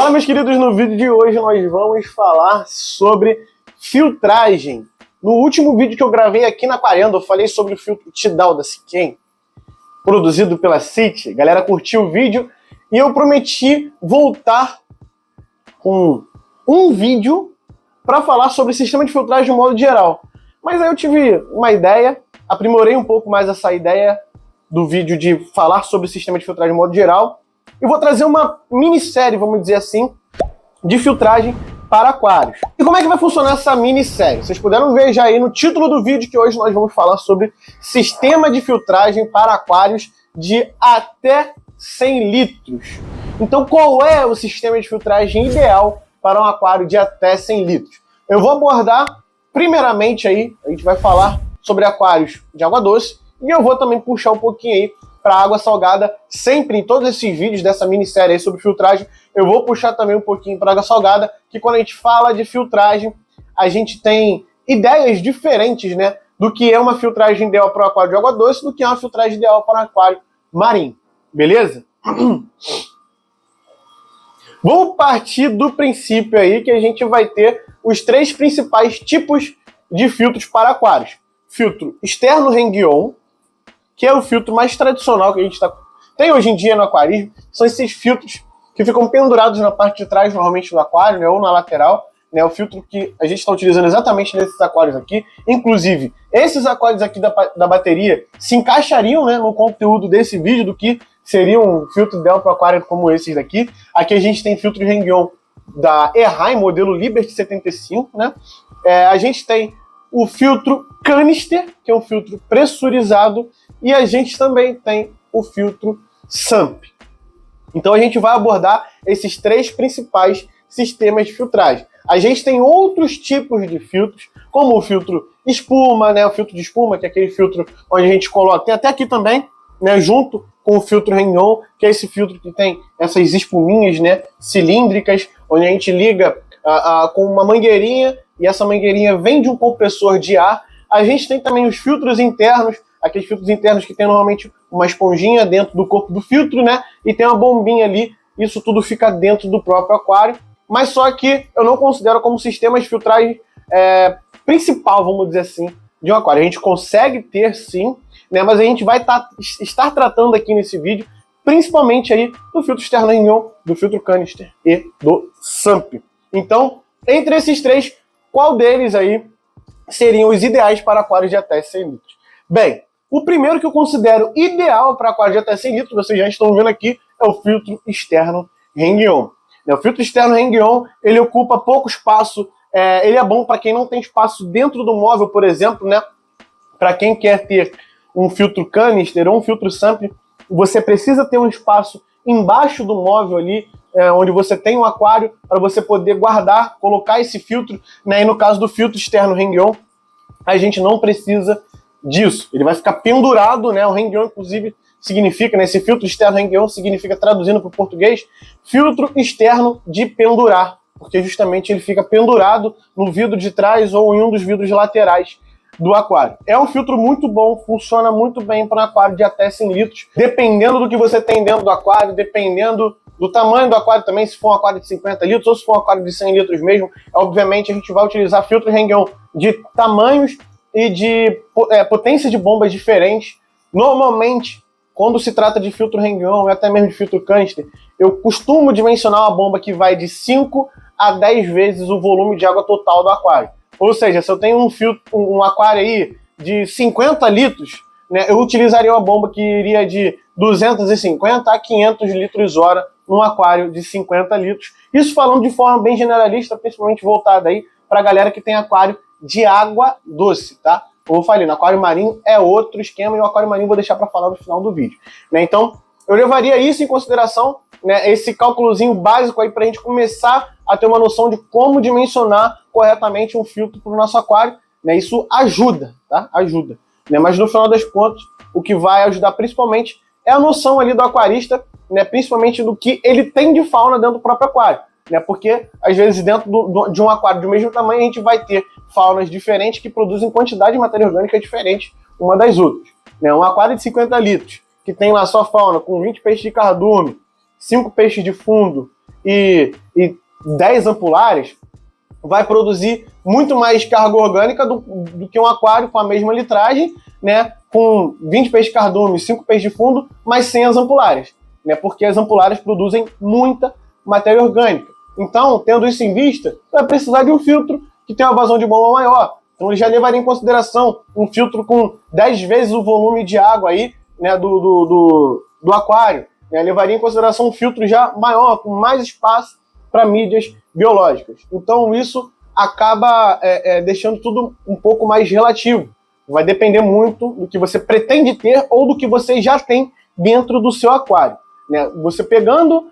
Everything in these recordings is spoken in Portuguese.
Fala, meus queridos, no vídeo de hoje nós vamos falar sobre filtragem. No último vídeo que eu gravei aqui na Aquariando, eu falei sobre o filtro Tidal da Siquem, produzido pela City. A galera curtiu o vídeo e eu prometi voltar com um vídeo para falar sobre sistema de filtragem de modo geral. Mas aí eu tive uma ideia, aprimorei um pouco mais essa ideia do vídeo de falar sobre o sistema de filtragem de modo geral. Eu vou trazer uma minissérie, vamos dizer assim, de filtragem para aquários. E como é que vai funcionar essa minissérie? Vocês puderam ver já aí no título do vídeo que hoje nós vamos falar sobre sistema de filtragem para aquários de até 100 litros. Então, qual é o sistema de filtragem ideal para um aquário de até 100 litros? Eu vou abordar, primeiramente, aí, a gente vai falar sobre aquários de água doce e eu vou também puxar um pouquinho aí para água salgada. Sempre em todos esses vídeos dessa minissérie aí sobre filtragem, eu vou puxar também um pouquinho para água salgada, que quando a gente fala de filtragem, a gente tem ideias diferentes, né, do que é uma filtragem ideal para o aquário de água doce, do que é uma filtragem ideal para um aquário marinho, beleza? Vamos partir do princípio aí que a gente vai ter os três principais tipos de filtros para aquários. Filtro externo hang-on, que é o filtro mais tradicional que a gente tem hoje em dia no aquarismo. São esses filtros que ficam pendurados na parte de trás, normalmente do aquário, né, ou na lateral. Né, o filtro que a gente está utilizando exatamente nesses aquários aqui. Inclusive, esses aquários aqui da bateria se encaixariam, né, no conteúdo desse vídeo do que seria um filtro ideal para aquário como esses daqui. Aqui a gente tem filtro hang-on da Errai, modelo Liberty 75. Né? A gente tem o filtro canister, que é um filtro pressurizado, e a gente também tem o filtro SAMP. Então a gente vai abordar esses três principais sistemas de filtragem. A gente tem outros tipos de filtros, como o filtro espuma, né? O filtro de espuma, que é aquele filtro onde a gente coloca, tem até aqui também, né, junto com o filtro hang-on, que é esse filtro que tem essas espuminhas, né, cilíndricas, onde a gente liga com uma mangueirinha, e essa mangueirinha vem de um compressor de ar. A gente tem também os filtros internos, aqueles filtros internos que tem normalmente uma esponjinha dentro do corpo do filtro, né? E tem uma bombinha ali, isso tudo fica dentro do próprio aquário. Mas só que eu não considero como sistema de filtragem principal, vamos dizer assim, de um aquário. A gente consegue ter sim, né? Mas a gente vai estar tratando aqui nesse vídeo, principalmente aí do filtro externo hang-on, do filtro canister e do SAMP. Então, entre esses três, qual deles aí seriam os ideais para aquários de até 100 litros? Bem, o primeiro que eu considero ideal para aquário de até 100 litros, vocês já estão vendo aqui, é o filtro externo hang-on. O filtro externo hang-on, ele ocupa pouco espaço, ele é bom para quem não tem espaço dentro do móvel, por exemplo, né? Para quem quer ter um filtro canister ou um filtro SAMP, você precisa ter um espaço embaixo do móvel ali, onde você tem um aquário, para você poder guardar, colocar esse filtro, né? E no caso do filtro externo hang-on, a gente não precisa disso. Ele vai ficar pendurado, né? O hang-on, inclusive, significa, né? Esse filtro externo hang-on significa, traduzindo para o português, filtro externo de pendurar, porque justamente ele fica pendurado no vidro de trás ou em um dos vidros laterais do aquário. É um filtro muito bom, funciona muito bem para um aquário de até 100 litros, dependendo do que você tem dentro do aquário, dependendo do tamanho do aquário também, se for um aquário de 50 litros ou se for um aquário de 100 litros mesmo. Obviamente a gente vai utilizar filtro hang-on de tamanhos e de potência de bombas diferentes. Normalmente, quando se trata de filtro hang-on e até mesmo de filtro canister, eu costumo dimensionar uma bomba que vai de 5 a 10 vezes o volume de água total do aquário. Ou seja, se eu tenho um aquário aí de 50 litros, né, eu utilizaria uma bomba que iria de 250 a 500 litros hora num aquário de 50 litros. Isso falando de forma bem generalista, principalmente voltada aí para a galera que tem aquário de água doce, tá? Como eu falei, no aquário marinho é outro esquema, e o aquário marinho vou deixar para falar no final do vídeo. Né? Então, eu levaria isso em consideração, né, esse cálculozinho básico aí para a gente começar a ter uma noção de como dimensionar corretamente um filtro para o nosso aquário. Né? Isso ajuda, tá? Ajuda. Né? Mas no final das contas, o que vai ajudar principalmente é a noção ali do aquarista, né, principalmente do que ele tem de fauna dentro do próprio aquário. Né, porque, às vezes, dentro de um aquário do mesmo tamanho, a gente vai ter faunas diferentes que produzem quantidade de matéria orgânica diferente uma das outras. Né, um aquário de 50 litros, que tem lá só fauna com 20 peixes de cardume, 5 peixes de fundo e 10 ampulares, vai produzir muito mais carga orgânica do que um aquário com a mesma litragem, né, com 20 peixes cardume, 5 peixes de fundo, mas sem as ampulares, né, porque as ampulares produzem muita matéria orgânica. Então, tendo isso em vista, vai precisar de um filtro que tem uma vazão de bomba maior. Então, ele já levaria em consideração um filtro com 10 vezes o volume de água aí, né, do aquário. Né, levaria em consideração um filtro já maior, com mais espaço para mídias biológicas. Então, isso acaba deixando tudo um pouco mais relativo. Vai depender muito do que você pretende ter ou do que você já tem dentro do seu aquário. Né? Você pegando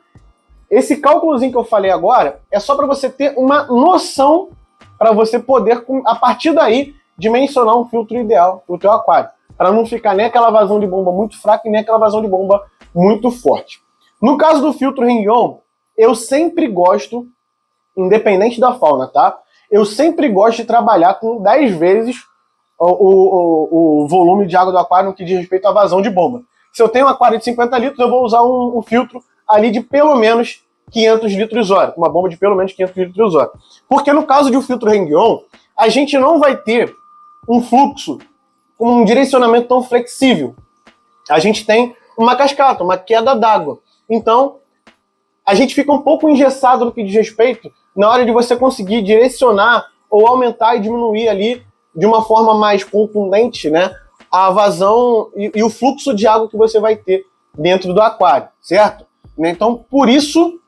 esse cálculozinho que eu falei agora, é só para você ter uma noção para você poder, a partir daí, dimensionar um filtro ideal para o teu aquário. Para não ficar nem aquela vazão de bomba muito fraca e nem aquela vazão de bomba muito forte. No caso do filtro Hang-On, eu sempre gosto, independente da fauna, tá? Eu sempre gosto de trabalhar com 10 vezes o volume de água do aquário no que diz respeito à vazão de bomba. Se eu tenho um aquário de 50 litros, eu vou usar um filtro ali de pelo menos 500 litros hora. Uma bomba de pelo menos 500 litros hora. Porque no caso de um filtro Hang-On, a gente não vai ter um fluxo com um direcionamento tão flexível. A gente tem uma cascata, uma queda d'água. Então, a gente fica um pouco engessado no que diz respeito na hora de você conseguir direcionar ou aumentar e diminuir ali de uma forma mais contundente, né, a vazão e o fluxo de água que você vai ter dentro do aquário, certo? Então, por isso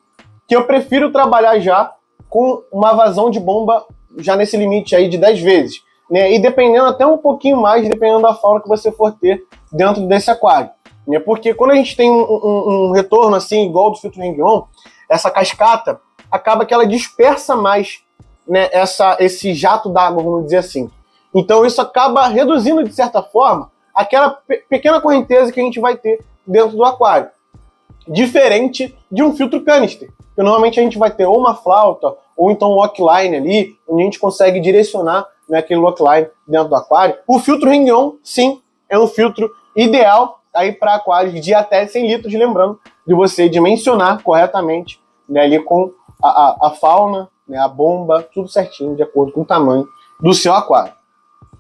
que eu prefiro trabalhar já com uma vazão de bomba já nesse limite aí de 10 vezes, né? E dependendo até um pouquinho mais, dependendo da fauna que você for ter dentro desse aquário. Né? Porque quando a gente tem um retorno assim, igual do filtro Hang-On, essa cascata acaba que ela dispersa mais, né, esse jato d'água, vamos dizer assim. Então isso acaba reduzindo, de certa forma, aquela pequena correnteza que a gente vai ter dentro do aquário. Diferente de um filtro canister, que normalmente a gente vai ter ou uma flauta, ou então um lockline ali, onde a gente consegue direcionar, né, aquele lockline dentro do aquário. O filtro Hang-On, sim, é um filtro ideal aí para aquários de até 100 litros, lembrando de você dimensionar corretamente, né, ali com a fauna, né, a bomba, tudo certinho, de acordo com o tamanho do seu aquário.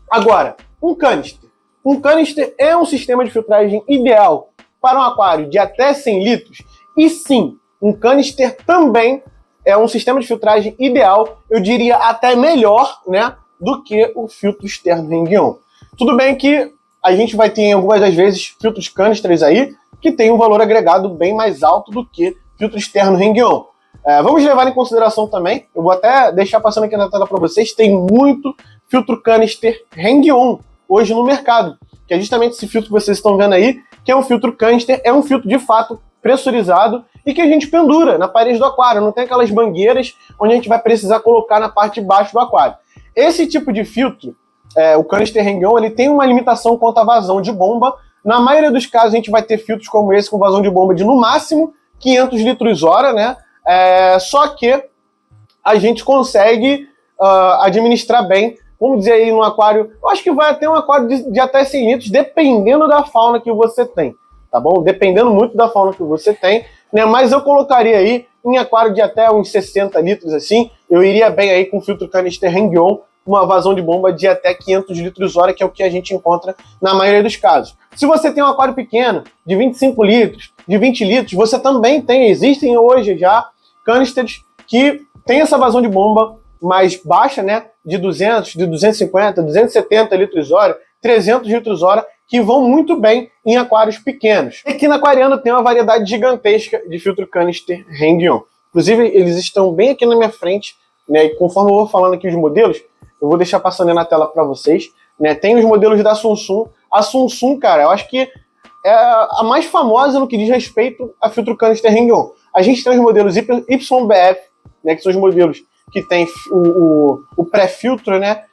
Agora, um canister. Um canister é um sistema de filtragem ideal para um aquário de até 100 litros? E sim, um canister também é um sistema de filtragem ideal, eu diria até melhor, né, do que o filtro externo Hang-On. Tudo bem que a gente vai ter algumas das vezes filtros canisters aí que tem um valor agregado bem mais alto do que filtro externo Hang-On. Vamos levar em consideração também, eu vou até deixar passando aqui na tela para vocês, tem muito filtro canister Hang-On hoje no mercado, que é justamente esse filtro que vocês estão vendo aí, que é um filtro canister, é um filtro de fato pressurizado e que a gente pendura na parede do aquário, não tem aquelas mangueiras onde a gente vai precisar colocar na parte de baixo do aquário. Esse tipo de filtro, o canister Hang-On, ele tem uma limitação quanto à vazão de bomba. Na maioria dos casos a gente vai ter filtros como esse com vazão de bomba de no máximo 500 litros hora, né? Só que a gente consegue administrar bem, vamos dizer aí no aquário, eu acho que vai até um aquário de até 100 litros, dependendo da fauna que você tem, tá bom? Dependendo muito da fauna que você tem, né? Mas eu colocaria aí em aquário de até uns 60 litros assim, eu iria bem aí com filtro canister Hang-On, uma vazão de bomba de até 500 litros hora, que é o que a gente encontra na maioria dos casos. Se você tem um aquário pequeno, de 25 litros, de 20 litros, você também existem hoje já canisters que tem essa vazão de bomba mais baixa, né, de 200, de 250, 270 litros hora, 300 litros hora, que vão muito bem em aquários pequenos. E aqui na Aquariano tem uma variedade gigantesca de filtro canister Hang-On. Inclusive, eles estão bem aqui na minha frente, né, e conforme eu vou falando aqui os modelos, eu vou deixar passando aí na tela para vocês, né, tem os modelos da Samsung. A Samsung, cara, eu acho que é a mais famosa no que diz respeito a filtro canister Hang-On. A gente tem os modelos YBF, né, que são os modelos que tem o pré-filtro, né?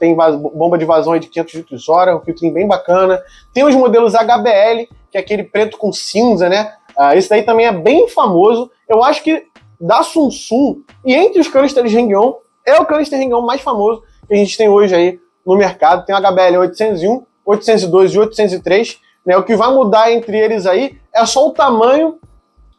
Tem bomba de vazão aí de 500 litros hora, um filtrinho bem bacana. Tem os modelos HBL, que é aquele preto com cinza, né? Esse daí também é bem famoso. Eu acho que da Samsung, e entre os canisters Hang-On, é o canister Hang-On mais famoso que a gente tem hoje aí no mercado. Tem o HBL 801, 802 e 803. Né? O que vai mudar entre eles aí é só o tamanho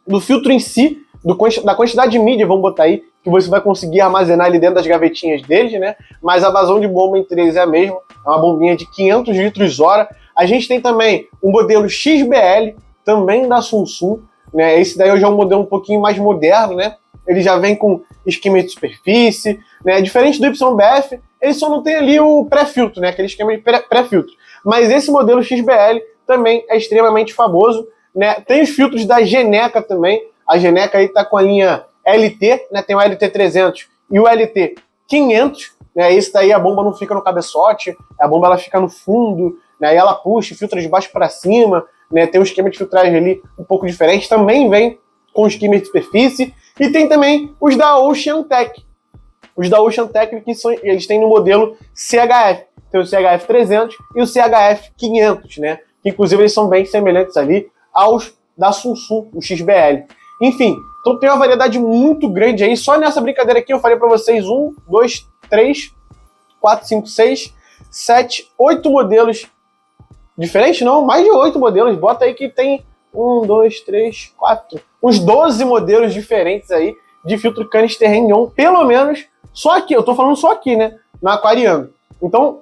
do filtro em si, da quantidade de mídia, vamos botar aí, que você vai conseguir armazenar ali dentro das gavetinhas deles, né? Mas a vazão de bomba entre eles é a mesma, é uma bombinha de 500 litros hora. A gente tem também o modelo XBL, também da Samsung, né? Esse daí hoje é um modelo um pouquinho mais moderno, né? Ele já vem com esquema de superfície, né? Diferente do YBF, ele só não tem ali o pré-filtro, né? Aquele esquema de pré-filtro. Mas esse modelo XBL também é extremamente famoso, né? Tem os filtros da Geneca também. A Geneca aí tá com a linha LT, né? Tem o LT300 e o LT500, né? Esse daí a bomba não fica no cabeçote, a bomba ela fica no fundo, né? E ela puxa, filtra de baixo para cima, né? Tem um esquema de filtragem ali um pouco diferente, também vem com esquema de superfície. E tem também os da OceanTech. Os da OceanTech, eles têm no modelo CHF. Tem o CHF 300 e o CHF 500, né? Que inclusive eles são bem semelhantes ali aos da Samsung, o XBL. Enfim, então tem uma variedade muito grande aí. Só nessa brincadeira aqui eu falei para vocês 1, 2, 3, 4, 5, 6, 7, 8 modelos diferentes, não, mais de 8 modelos. Bota aí que tem 1, 2, 3, 4, uns 12 modelos diferentes aí de filtro canister hang-on, pelo menos só aqui, eu tô falando só aqui, né, na Aquariano. Então,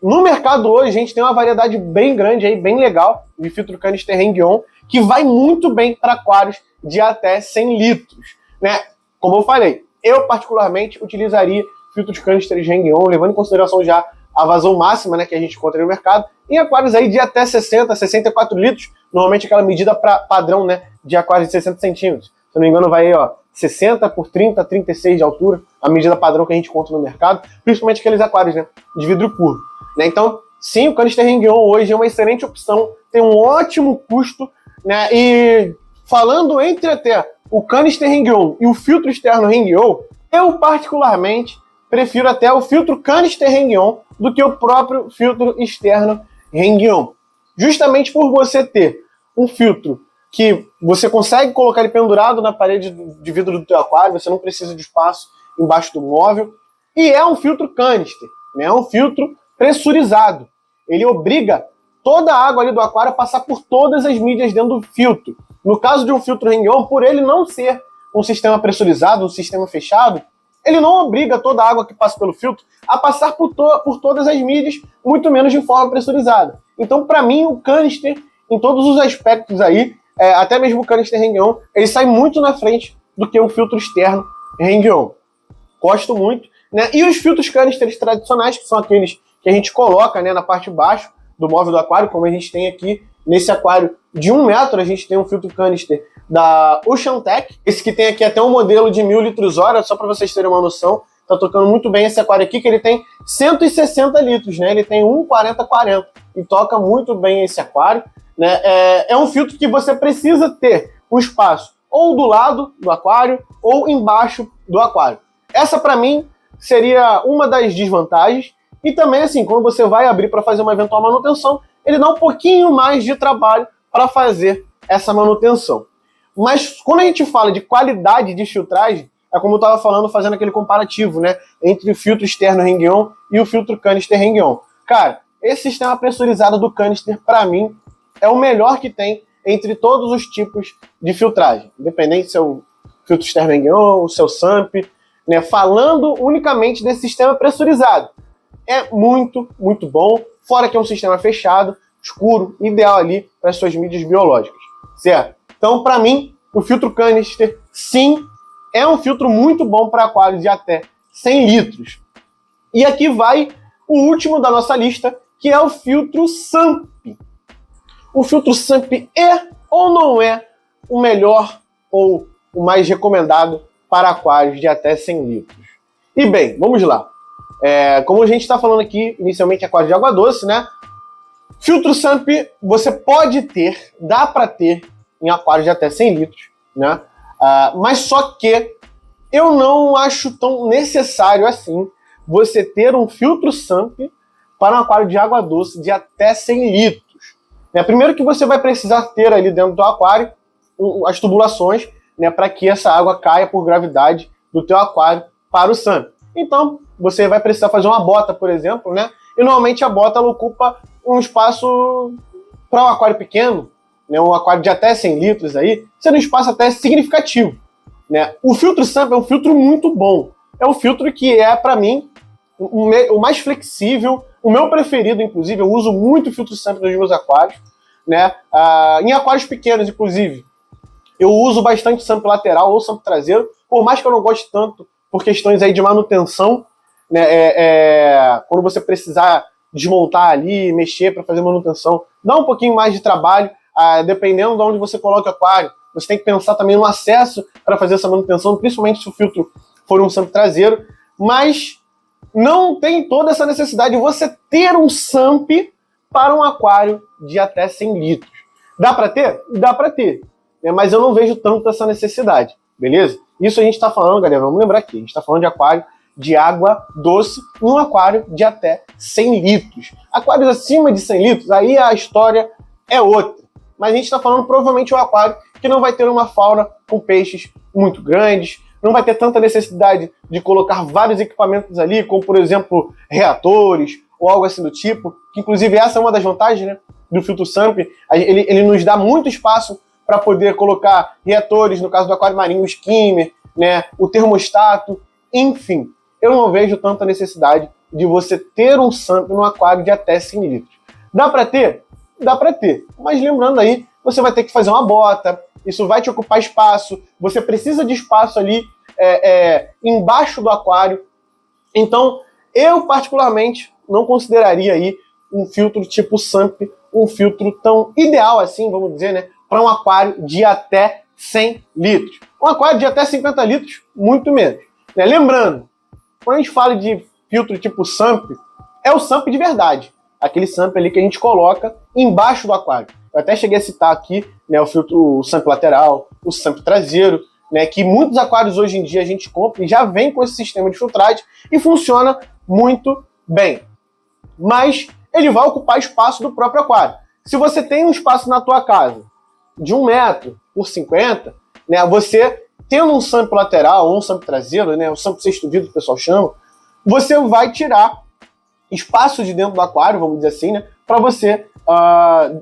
no mercado hoje, a gente tem uma variedade bem grande aí, bem legal, de filtro canister hang-on, que vai muito bem para aquários de até 100 litros, né? Como eu falei, eu particularmente utilizaria filtros canisters hang-on, levando em consideração já a vazão máxima, né, que a gente encontra no mercado, em aquários aí de até 60, 64 litros, normalmente aquela medida padrão, né, de aquários de 60 centímetros. Se eu não me engano, vai aí, ó, 60 por 30, 36 de altura, a medida padrão que a gente encontra no mercado, principalmente aqueles aquários, né, de vidro curvo, né? Então, sim, o canister hang-on hoje é uma excelente opção, tem um ótimo custo, né, e falando entre até o canister hang-on e o filtro externo hang-on, eu particularmente prefiro até o filtro canister hang-on do que o próprio filtro externo hang-on. Justamente por você ter um filtro que você consegue colocar ele pendurado na parede de vidro do teu aquário, você não precisa de espaço embaixo do móvel, e é um filtro canister, né? É um filtro pressurizado. Ele obriga toda a água ali do aquário a passar por todas as mídias dentro do filtro. No caso de um filtro hang-on, por ele não ser um sistema pressurizado, um sistema fechado, ele não obriga toda a água que passa pelo filtro a passar por todas as mídias, muito menos de forma pressurizada. Então, para mim, o canister, em todos os aspectos aí, até mesmo o canister hang-on, ele sai muito na frente do que um filtro externo hang-on. Gosto muito, né? E os filtros canisters tradicionais, que são aqueles que a gente coloca, né, na parte de baixo do móvel do aquário, como a gente tem aqui nesse aquário de 1 metro, a gente tem um filtro canister da OceanTech. Esse que tem aqui até um modelo de 1000 litros hora, só para vocês terem uma noção. Tá tocando muito bem esse aquário aqui, que ele tem 160 litros, né? Ele tem 1,40-40 e toca muito bem esse aquário, né? É um filtro que você precisa ter um espaço ou do lado do aquário ou embaixo do aquário. Essa, para mim, seria uma das desvantagens. E também, assim, quando você vai abrir para fazer uma eventual manutenção, ele dá um pouquinho mais de trabalho para fazer essa manutenção. Mas quando a gente fala de qualidade de filtragem, é como eu estava falando, fazendo aquele comparativo, né, entre o filtro externo hang-on e o filtro canister hang-on. Cara, esse sistema pressurizado do canister, para mim, é o melhor que tem entre todos os tipos de filtragem, independente se é o filtro externo hang-on, se é o SUMP, né, falando unicamente desse sistema pressurizado. É muito, muito bom, fora que é um sistema fechado, escuro, ideal ali para as suas mídias biológicas, certo? Então, para mim, o filtro canister, sim, é um filtro muito bom para aquários de até 100 litros. E aqui vai o último da nossa lista, que é o filtro SUMP. O filtro SUMP é ou não é o melhor ou o mais recomendado para aquários de até 100 litros? E bem, vamos lá. Como a gente está falando aqui, inicialmente aquário de água doce, né? Filtro SUMP você pode ter, dá para ter em aquários de até 100 litros, né? Mas só que eu não acho tão necessário assim você ter um filtro SUMP para um aquário de água doce de até 100 litros. Primeiro que você vai precisar ter ali dentro do aquário as tubulações, né, para que essa água caia por gravidade do teu aquário para o SUMP. Então, você vai precisar fazer uma bota, por exemplo, né? E normalmente a bota ela ocupa um espaço para um aquário pequeno, né, um aquário de até 100 litros aí, sendo um espaço até significativo, né? O filtro SAMP é um filtro muito bom. É um filtro que é, para mim, o mais flexível, o meu preferido, inclusive. Eu uso muito o filtro SAMP nos meus aquários, né? Em aquários pequenos, inclusive, eu uso bastante SAMP lateral ou SAMP traseiro, por mais que eu não goste tanto por questões aí de manutenção, né? Quando você precisar desmontar ali, mexer para fazer manutenção, dá um pouquinho mais de trabalho, dependendo de onde você coloca o aquário. Você tem que pensar também no acesso para fazer essa manutenção, principalmente se o filtro for um SAMP traseiro, mas não tem toda essa necessidade de você ter um SAMP para um aquário de até 100 litros. Dá para ter? Dá para ter, né? Mas eu não vejo tanto essa necessidade, beleza? Isso a gente está falando, galera, vamos lembrar aqui, a gente está falando de aquário de água doce num aquário de até 100 litros. Aquários acima de 100 litros, aí a história é outra. Mas a gente está falando provavelmente de um aquário que não vai ter uma fauna com peixes muito grandes, não vai ter tanta necessidade de colocar vários equipamentos ali, como, por exemplo, reatores ou algo assim do tipo, que inclusive essa é uma das vantagens, né, do filtro SAMP. Ele nos dá muito espaço para poder colocar reatores, no caso do aquário marinho, o skimmer, né, o termostato, enfim. Eu não vejo tanta necessidade de você ter um SAMP num aquário de até 100 litros. Dá para ter? Dá para ter. Mas lembrando aí, você vai ter que fazer uma bota, isso vai te ocupar espaço, você precisa de espaço ali embaixo do aquário. Então, eu particularmente não consideraria aí um filtro tipo SAMP um filtro tão ideal assim, vamos dizer, né, para um aquário de até 100 litros. Um aquário de até 50 litros, muito menos. Né? Lembrando, quando a gente fala de filtro tipo SAMP, é o SAMP de verdade. Aquele SAMP ali que a gente coloca embaixo do aquário. Eu até cheguei a citar aqui, né, o SAMP lateral, o SAMP traseiro, né, que muitos aquários hoje em dia a gente compra e já vem com esse sistema de filtragem e funciona muito bem. Mas ele vai ocupar espaço do próprio aquário. Se você tem um espaço na tua casa de 1 metro por 50, né, você tendo um SAMP lateral ou um SAMP traseiro, né, o SAMP sexto vidro que o pessoal chama, você vai tirar espaço de dentro do aquário, vamos dizer assim, né, para você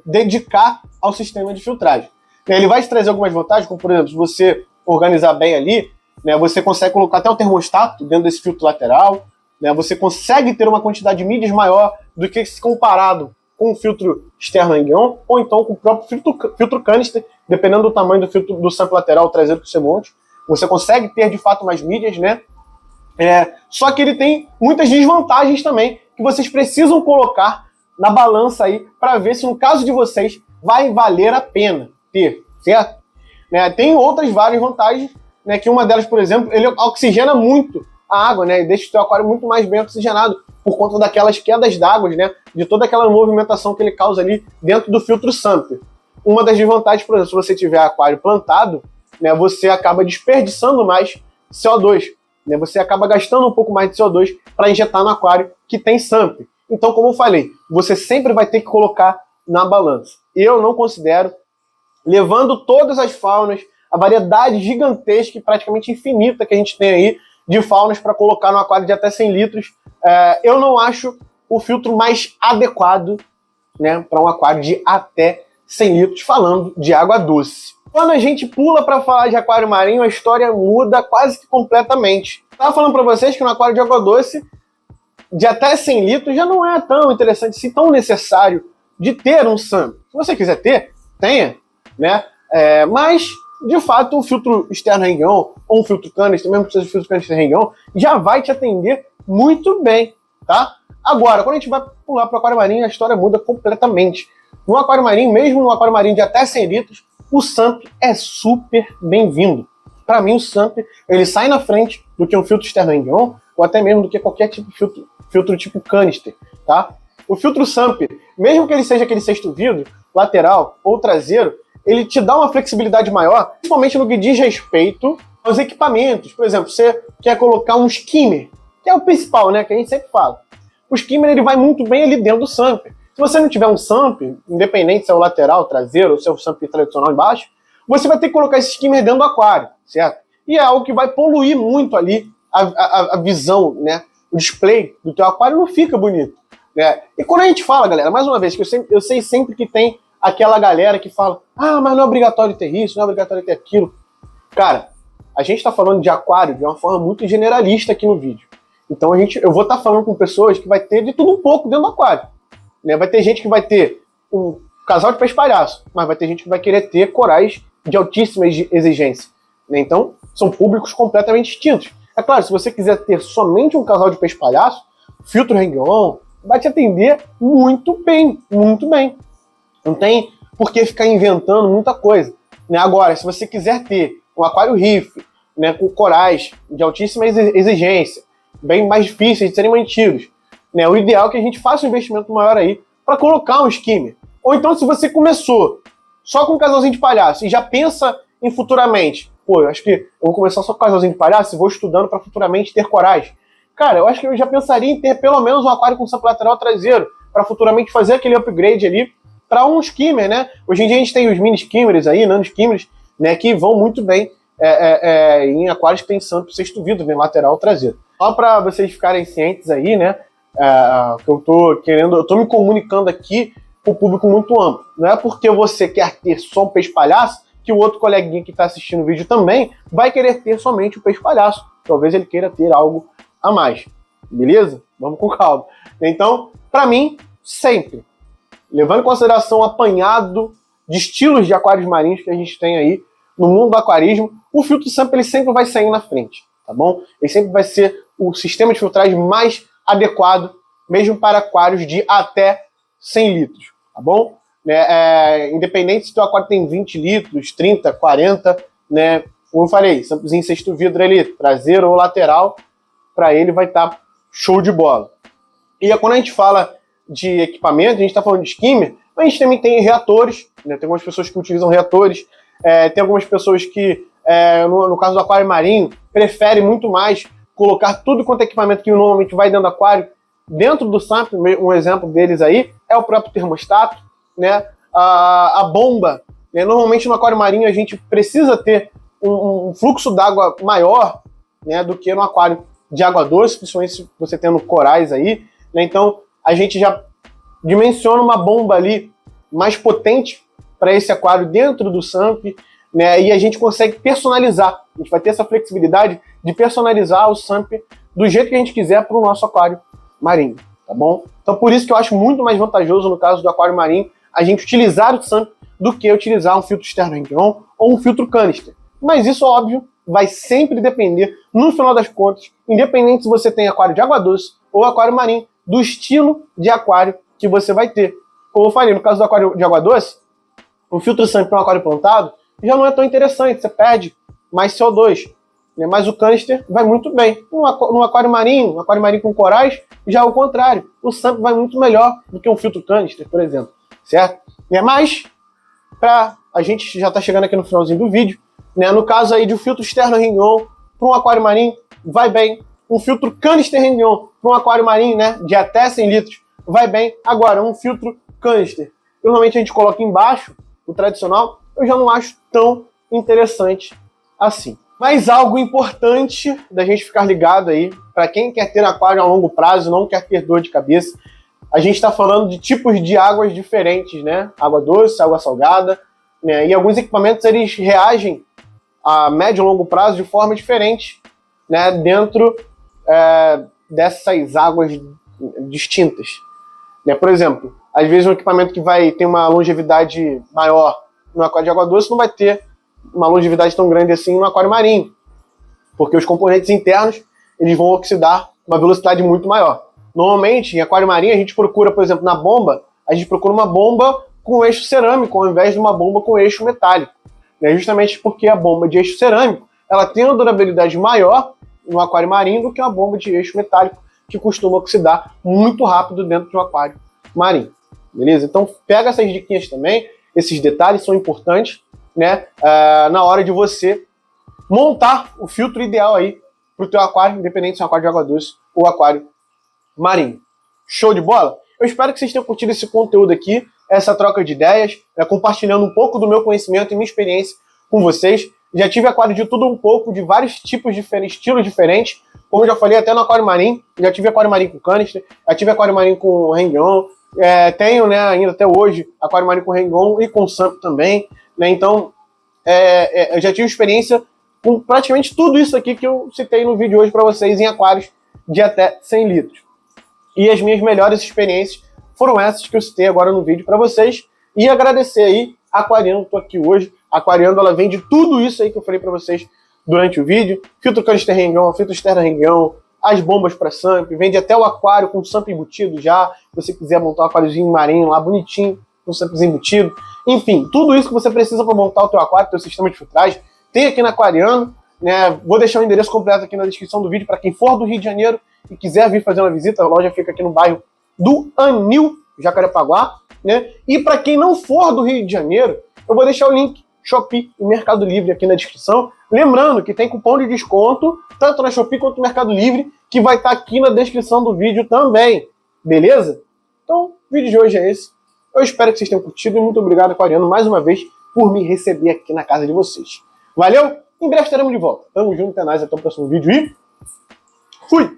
dedicar ao sistema de filtragem. Ele vai te trazer algumas vantagens, como por exemplo, se você organizar bem ali, né, você consegue colocar até o termostato dentro desse filtro lateral, né, você consegue ter uma quantidade de mídias maior do que se comparado com o filtro externo Heng-On, ou então com o próprio filtro canister, dependendo do tamanho do filtro do SAMP lateral traseiro que você monte, você consegue ter de fato mais mídias, né? Só que ele tem muitas desvantagens também, que vocês precisam colocar na balança aí, para ver se no caso de vocês vai valer a pena ter, certo? Né? Tem outras várias vantagens, né, que uma delas, por exemplo, ele oxigena muito a água, né, e deixa o seu aquário muito mais bem oxigenado, por conta daquelas quedas d'água, né, de toda aquela movimentação que ele causa ali dentro do filtro SAMP. Uma das desvantagens, por exemplo, se você tiver aquário plantado, né, você acaba desperdiçando mais CO2, né, você acaba gastando um pouco mais de CO2 para injetar no aquário que tem SAMP. Então, como eu falei, você sempre vai ter que colocar na balança. Eu não considero, levando todas as faunas, a variedade gigantesca e praticamente infinita que a gente tem aí de faunas para colocar no aquário de até 100 litros, eu não acho o filtro mais adequado, né, para um aquário de até 100 litros, falando de água doce. Quando a gente pula para falar de aquário marinho, a história muda quase que completamente. Estava falando para vocês que no aquário de água doce, de até 100 litros, já não é tão interessante, assim, tão necessário de ter um SAMP. Se você quiser ter, tenha, né? Mas, de fato, o filtro externo Heng-On, ou um filtro canister, mesmo que seja o filtro canister Heng-On, já vai te atender muito bem, tá? Agora, quando a gente vai pular para o aquário marinho, a história muda completamente. No aquário marinho, mesmo no aquário marinho de até 100 litros, o SAMP é super bem-vindo. Para mim, o SAMP, ele sai na frente do que um filtro externo Heng-On, ou até mesmo do que qualquer tipo de filtro tipo canister, tá? O filtro SAMP, mesmo que ele seja aquele sexto vidro, lateral ou traseiro, ele te dá uma flexibilidade maior, principalmente no que diz respeito aos equipamentos. Por exemplo, você quer colocar um skimmer, que é o principal, né, que a gente sempre fala. O skimmer, ele vai muito bem ali dentro do SAMP. Se você não tiver um SAMP, independente se é o lateral, traseiro, ou se é o SAMP tradicional embaixo, você vai ter que colocar esse skimmer dentro do aquário, certo? E é algo que vai poluir muito ali a visão, né? O display do teu aquário não fica bonito, né? E quando a gente fala, galera, mais uma vez, que eu sei sempre que tem aquela galera que fala, mas não é obrigatório ter isso, não é obrigatório ter aquilo. Cara, a gente está falando de aquário de uma forma muito generalista aqui no vídeo. Então eu vou estar falando com pessoas que vai ter de tudo um pouco dentro do aquário. Né? Vai ter gente que vai ter um casal de peixe-palhaço, mas vai ter gente que vai querer ter corais de altíssima exigência. Né? Então, são públicos completamente distintos. É claro, se você quiser ter somente um casal de peixe-palhaço, filtro Hang-On vai te atender muito bem, muito bem. Não tem por que ficar inventando muita coisa. Né? Agora, se você quiser ter um aquário reef, né, com corais de altíssima exigência, bem mais difíceis de serem mantidos, né, o ideal é que a gente faça um investimento maior aí para colocar um skimmer. Ou então, se você começou só com um casalzinho de palhaço e já pensa em futuramente, pô, eu acho que eu vou começar só com um casalzinho de palhaço e vou estudando para futuramente ter corais. Cara, eu acho que eu já pensaria em ter pelo menos um aquário com sampo lateral traseiro para futuramente fazer aquele upgrade ali para um skimmer, né? Hoje em dia a gente tem os mini skimmers aí, nano skimmers, né, que vão muito bem em aquários que tem sampo sexto vidro, né, lateral traseiro. Só para vocês ficarem cientes aí, né, que eu tô me comunicando aqui com o público muito amplo. Não é porque você quer ter só um peixe-palhaço que o outro coleguinha que está assistindo o vídeo também vai querer ter somente o peixe-palhaço. Talvez ele queira ter algo a mais. Beleza? Vamos com calma. Então, para mim, sempre, levando em consideração o apanhado de estilos de aquários marinhos que a gente tem aí no mundo do aquarismo, o filtro sampo ele sempre vai sair na frente, tá bom? Ele sempre vai ser o sistema de filtragem mais adequado, mesmo para aquários de até 100 litros, tá bom? Né, independente se o teu aquário tem 20 litros, 30, 40, né, como eu falei, samplezinho sexto vidro ali, traseiro ou lateral, para ele vai estar show de bola. E quando a gente fala de equipamento, a gente está falando de skimmer, mas a gente também tem reatores, né, tem algumas pessoas que utilizam reatores, tem algumas pessoas que, no caso do aquário marinho, preferem muito mais colocar tudo quanto é equipamento que normalmente vai dentro do aquário, dentro do SAMP. Um exemplo deles aí é o próprio termostato, né? A bomba, né? Normalmente no aquário marinho a gente precisa ter um fluxo d'água maior, né, do que no aquário de água doce, principalmente se você tendo corais aí, né? Então a gente já dimensiona uma bomba ali mais potente para esse aquário dentro do SAMP, né? E a gente consegue personalizar. A gente vai ter essa flexibilidade de personalizar o SAMP do jeito que a gente quiser para o nosso aquário marinho, tá bom? Então por isso que eu acho muito mais vantajoso no caso do aquário marinho a gente utilizar o SAMP do que utilizar um filtro externo Hang-On ou um filtro canister. Mas isso, óbvio, vai sempre depender, no final das contas, independente se você tem aquário de água doce ou aquário marinho, do estilo de aquário que você vai ter. Como eu falei, no caso do aquário de água doce, o filtro SAMP para um aquário plantado já não é tão interessante, você perde mais CO2, né? Mas o canister vai muito bem. No aquário marinho com corais, já é o contrário. O SAMP vai muito melhor do que um filtro canister, por exemplo. Certo? Mas, a gente já está chegando aqui no finalzinho do vídeo, né? No caso aí de um filtro externo Hang-On para um aquário marinho, vai bem. Um filtro canister Hang-On para um aquário marinho, né, de até 100 litros, vai bem. Agora, um filtro canister, normalmente a gente coloca embaixo, o tradicional, eu já não acho tão interessante assim. Mas algo importante da gente ficar ligado aí, para quem quer ter aquário a longo prazo, não quer ter dor de cabeça, a gente está falando de tipos de águas diferentes, né? Água doce, água salgada, né? E alguns equipamentos eles reagem a médio e longo prazo de forma diferente, né? Dentro dessas águas distintas. Né? Por exemplo, às vezes um equipamento que vai ter uma longevidade maior no aquário de água doce não vai ter uma longevidade tão grande assim no aquário marinho, porque os componentes internos eles vão oxidar uma velocidade muito maior. Normalmente, em aquário marinho, a gente procura, por exemplo, na bomba, a gente procura uma bomba com eixo cerâmico, ao invés de uma bomba com eixo metálico. Né? Justamente porque a bomba de eixo cerâmico ela tem uma durabilidade maior no aquário marinho do que uma bomba de eixo metálico, que costuma oxidar muito rápido dentro de um aquário marinho. Beleza? Então, pega essas diquinhas também, esses detalhes são importantes, né? Na hora de você montar o filtro ideal aí para o teu aquário, independente se é um aquário de água doce ou aquário marinho. Show de bola? Eu espero que vocês tenham curtido esse conteúdo aqui, essa troca de ideias, compartilhando um pouco do meu conhecimento e minha experiência com vocês. Já tive aquário de tudo um pouco, de vários tipos diferentes, estilos diferentes, como eu já falei, até no aquário marinho. Já tive aquário marinho com canister, já tive aquário marinho com Hang-On, tenho, né, ainda até hoje, aquário marinho com Hang-On e com SAMP também, né? Então, eu já tive experiência com praticamente tudo isso aqui que eu citei no vídeo hoje para vocês em aquários de até 100 litros. E as minhas melhores experiências foram essas que eu citei agora no vídeo para vocês. E agradecer aí a Aquariano, tô aqui hoje. A Aquariano, ela vende tudo isso aí que eu falei para vocês durante o vídeo. Filtro canister Renguion, filtro externo Renguion, as bombas para SAMP, vende até o aquário com SAMP embutido já. Se você quiser montar um aquáriozinho marinho lá, bonitinho, com SAMPzinho embutido. Enfim, tudo isso que você precisa para montar o teu aquário, teu sistema de filtragem, tem aqui na Aquariano. Né? Vou deixar o endereço completo aqui na descrição do vídeo para quem for do Rio de Janeiro e quiser vir fazer uma visita. A loja fica aqui no bairro do Anil, Jacarepaguá. Né? E para quem não for do Rio de Janeiro, eu vou deixar o link Shopee e Mercado Livre aqui na descrição. Lembrando que tem cupom de desconto, tanto na Shopee quanto no Mercado Livre, que vai estar aqui na descrição do vídeo também. Beleza? Então, o vídeo de hoje é esse. Eu espero que vocês tenham curtido e muito obrigado, Aquariano, mais uma vez, por me receber aqui na casa de vocês. Valeu? Em breve estaremos de volta. Tamo junto, até mais, até o próximo vídeo e fui!